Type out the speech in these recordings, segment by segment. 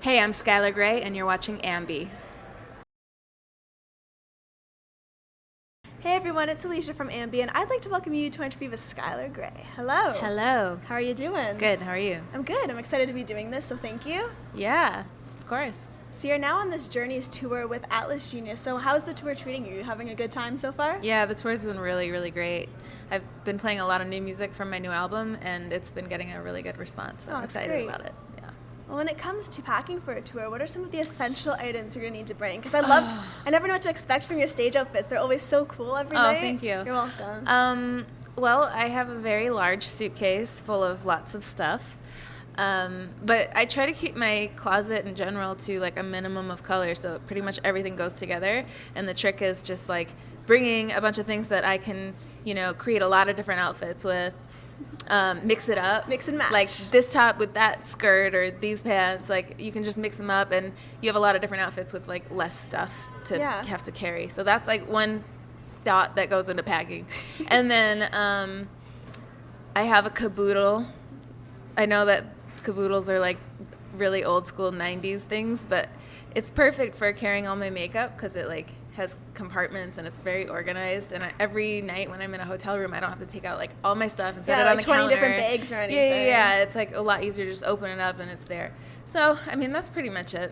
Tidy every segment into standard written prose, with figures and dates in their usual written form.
Hey, I'm Skylar Grey, and you're watching AMBY. Hey everyone, it's Alicia from AMBY, and I'd like to welcome you to our interview with Skylar Grey. Hello. Hello. How are you doing? Good, how are you? I'm good. I'm excited to be doing this, so thank you. Yeah, of course. So you're now on this Journeys tour with Atlas Genius. So how's the tour treating you? You having a good time so far? Yeah, the tour's been really, really great. I've been playing a lot of new music from my new album, and it's been getting a really good response, so I'm excited about it. Yeah. Well, when it comes to packing for a tour, what are some of the essential items you're going to need to bring? Because I never know what to expect from your stage outfits. They're always so cool every night. Oh, thank you. You're welcome. Well, I have a very large suitcase full of lots of stuff. But I try to keep my closet in general to like a minimum of color, so pretty much everything goes together. And the trick is just like bringing a bunch of things that I can, create a lot of different outfits with. Mix it up. Mix and match. Like this top with that skirt or these pants. Like you can just mix them up, and you have a lot of different outfits with like less stuff to have to carry. So that's like one thought that goes into packing. And then I have a caboodle. I know that caboodles are like really old school 90s things, but it's perfect for carrying all my makeup because it like has compartments and it's very organized. And every night when I'm in a hotel room, I don't have to take out like all my stuff and set it on the 20 counter. different bags or anything. Yeah. It's like a lot easier to just open it up and it's there. So, I mean, that's pretty much it.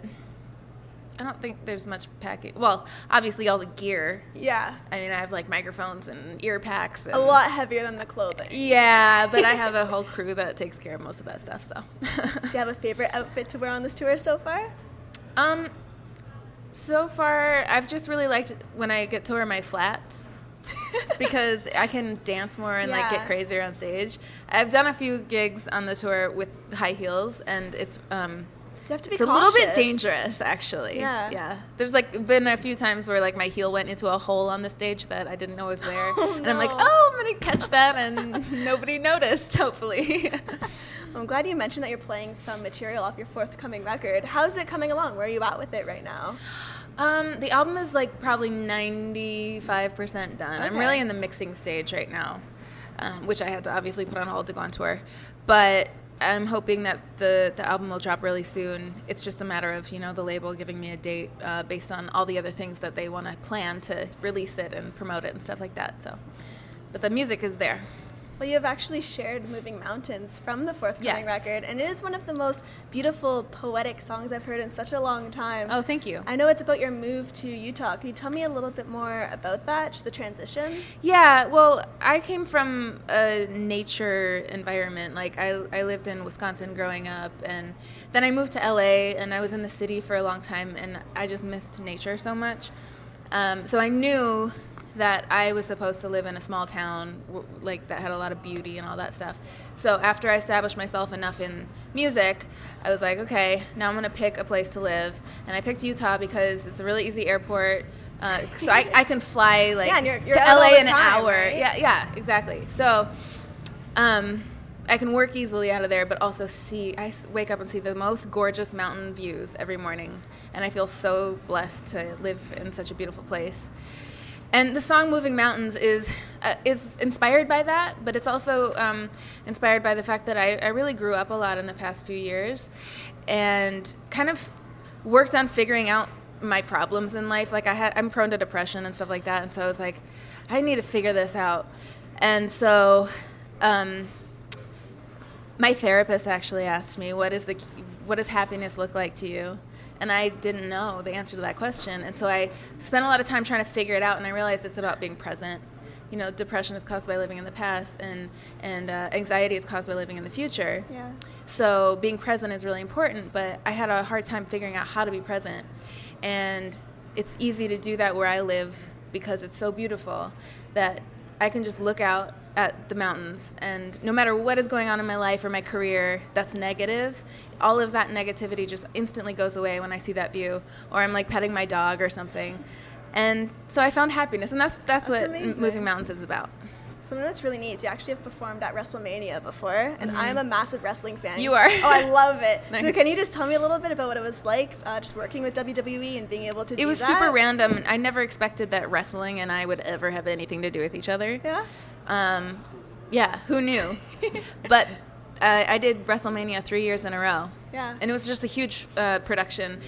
I don't think there's much packing. Well, obviously all the gear. Yeah. I mean, I have like microphones and ear packs. And a lot heavier than the clothing. Yeah, but I have a whole crew that takes care of most of that stuff, so. Do you have a favorite outfit to wear on this tour so far? So far, I've just really liked when I get to wear my flats because I can dance more and like get crazier on stage. I've done a few gigs on the tour with high heels, and it's you have to be it's cautious. a little bit dangerous, actually. Yeah. There's like been a few times where like my heel went into a hole on the stage that I didn't know was there, and I'm like, oh, I'm gonna catch that, and nobody noticed. Hopefully. I'm glad you mentioned that you're playing some material off your forthcoming record. How's it coming along? Where are you at with it right now? The album is like probably 95% done. Okay. I'm really in the mixing stage right now, which I had to obviously put on hold to go on tour. But I'm hoping that the album will drop really soon. It's just a matter of, the label giving me a date based on all the other things that they want to plan to release it and promote it and stuff like that. So, but the music is there. Well, you have actually shared Moving Mountains from the forthcoming record, and it is one of the most beautiful, poetic songs I've heard in such a long time. Oh, thank you. I know it's about your move to Utah. Can you tell me a little bit more about that, just the transition? Yeah, well, I came from a nature environment. Like, I lived in Wisconsin growing up, and then I moved to LA, and I was in the city for a long time, and I just missed nature so much. So I knew that I was supposed to live in a small town like that had a lot of beauty and all that stuff. So after I established myself enough in music, I was like, okay, now I'm going to pick a place to live. And I picked Utah because it's a really easy airport. So I can fly like you're to LA in an hour. Right? Yeah, exactly. So I can work easily out of there, but also I wake up and see the most gorgeous mountain views every morning. And I feel so blessed to live in such a beautiful place. And the song Moving Mountains is inspired by that, but it's also inspired by the fact that I really grew up a lot in the past few years and kind of worked on figuring out my problems in life. Like I'm prone to depression and stuff like that, and so I was like, I need to figure this out. And so my therapist actually asked me, what does happiness look like to you? And I didn't know the answer to that question. And so I spent a lot of time trying to figure it out, and I realized it's about being present. Depression is caused by living in the past, and anxiety is caused by living in the future. Yeah. So being present is really important, but I had a hard time figuring out how to be present. And it's easy to do that where I live because it's so beautiful that I can just look out at the mountains, and no matter what is going on in my life or my career that's negative, all of that negativity just instantly goes away when I see that view, or I'm like petting my dog or something. And so I found happiness, and that's what amazing. Moving Mountains is about. Something that's really neat is you actually have performed at WrestleMania before, and I'm a massive wrestling fan. You are? Oh, I love it. Nice. So can you just tell me a little bit about what it was like just working with WWE and being able to do that? It was super random. I never expected that wrestling and I would ever have anything to do with each other. Yeah? Who knew? But I did WrestleMania 3 years in a row. Yeah. And it was just a huge production,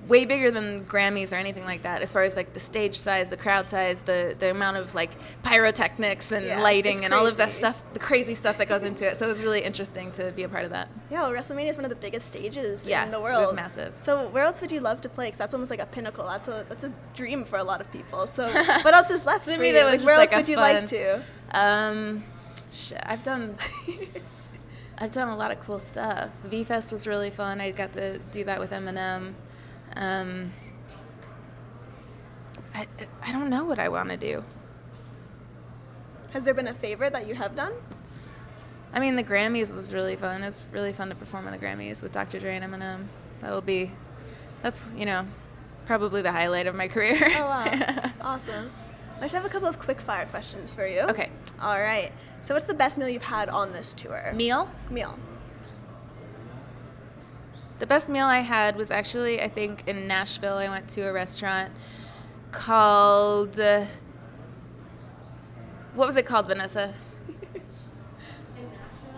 way bigger than Grammys or anything like that, as far as like the stage size, the crowd size, the amount of like pyrotechnics and lighting and all of that stuff, the crazy stuff that goes into it. So it was really interesting to be a part of that. Yeah, well, WrestleMania is one of the biggest stages in the world. It was massive. So where else would you love to play? Because that's almost like a pinnacle. That's a dream for a lot of people. So what else is left for me, you? that was where just else would you like to? I've done a lot of cool stuff. V-Fest was really fun. I got to do that with Eminem. I don't know what I want to do. Has there been a favorite that you have done? I mean, the Grammys was really fun. It's really fun to perform on the Grammys with Dr. Dre and Eminem. That's probably the highlight of my career. Oh, wow. Awesome. I should have a couple of quick-fire questions for you. Okay. All right. So what's the best meal you've had on this tour? Meal. The best meal I had was actually, I think, in Nashville. I went to a restaurant called... what was it called, Vanessa?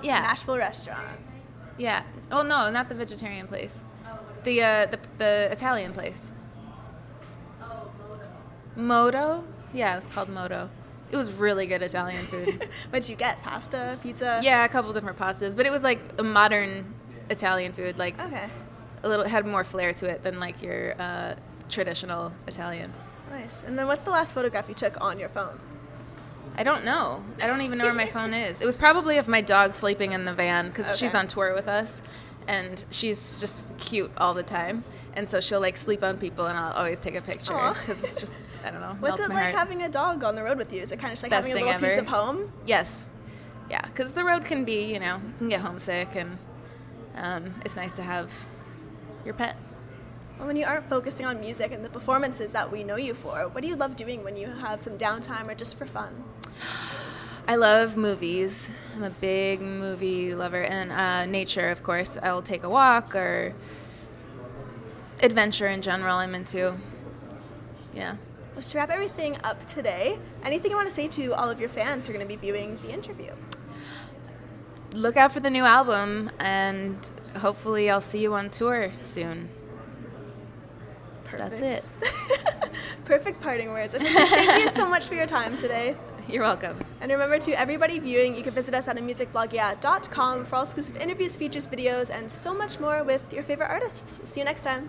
Yeah. Nashville restaurant. Yeah. Oh, no, not the vegetarian place. The Italian place. Oh, Moto? Yeah, it was called Moto. It was really good Italian food. What'd you get? Pasta? Pizza? Yeah, a couple different pastas. But it was like a modern Italian food. Like had more flair to it than like your traditional Italian. Nice. And then what's the last photograph you took on your phone? I don't know. I don't even know where my phone is. It was probably of my dog sleeping in the van because she's on tour with us. And she's just cute all the time. And so she'll like sleep on people and I'll always take a picture because it's just, I don't know. What's it like heart. Having a dog on the road with you? Is it kind of just like Best having a little piece of home? Yes. Yeah, because the road can be, you can get homesick and it's nice to have your pet. Well, when you aren't focusing on music and the performances that we know you for, what do you love doing when you have some downtime or just for fun? I love movies. I'm a big movie lover. And nature, of course. I'll take a walk or adventure in general I'm into. Yeah. Well, to wrap everything up today, anything you want to say to all of your fans who are going to be viewing the interview? Look out for the new album, and hopefully I'll see you on tour soon. Perfect. That's it. Perfect parting words. Thank you so much for your time today. You're welcome. And remember, to everybody viewing, you can visit us at amusicblogya.com for all exclusive interviews, features, videos, and so much more with your favorite artists. See you next time.